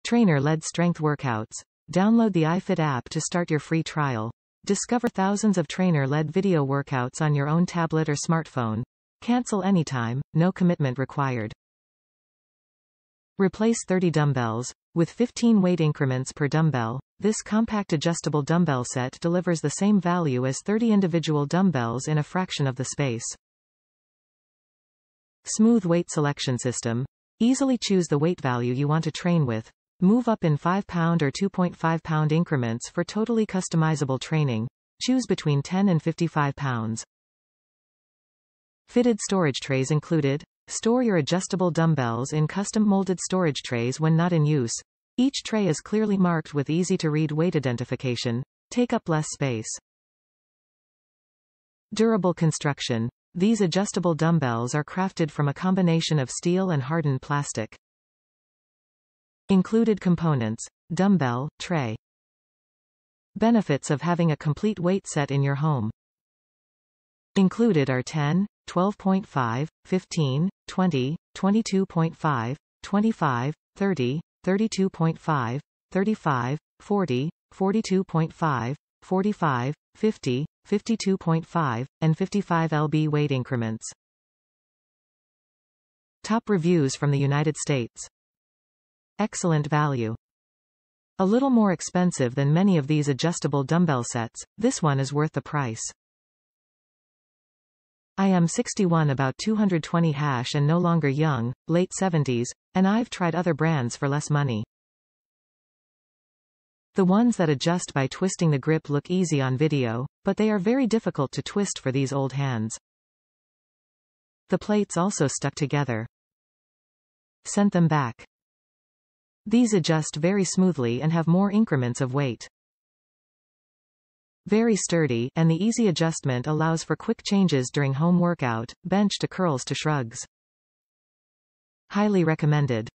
Trainer-led strength workouts. Download the iFit app to start your free trial. Discover thousands of trainer-led video workouts on your own tablet or smartphone. Cancel anytime, no commitment required. Replace 30 dumbbells. With 15 weight increments per dumbbell, this compact adjustable dumbbell set delivers the same value as 30 individual dumbbells in a fraction of the space. Smooth weight selection system. Easily choose the weight value you want to train with. Move up in 5-pound or 2.5-pound increments for totally customizable training. Choose between 10 and 55 pounds. Fitted storage trays included. Store your adjustable dumbbells in custom-molded storage trays when not in use. Each tray is clearly marked with easy-to-read weight identification. Take up less space. Durable construction. These adjustable dumbbells are crafted from a combination of steel and hardened plastic. Included components. Dumbbell tray. Benefits of having a complete weight set in your home. Included are 10, 12.5, 15, 20, 22.5, 25, 30, 32.5, 35, 40, 42.5, 45, 50, 52.5, and 55 lb weight increments. Top reviews from the United States. Excellent value. A little more expensive than many of these adjustable dumbbell sets, this one is worth the price. I am 61, about 220 and no longer young, late 70s, and I've tried other brands for less money. The ones that adjust by twisting the grip look easy on video, but they are very difficult to twist for these old hands. The plates also stuck together. Sent them back. These adjust very smoothly and have more increments of weight. Very sturdy, and the easy adjustment allows for quick changes during home workout, bench to curls to shrugs. Highly recommended.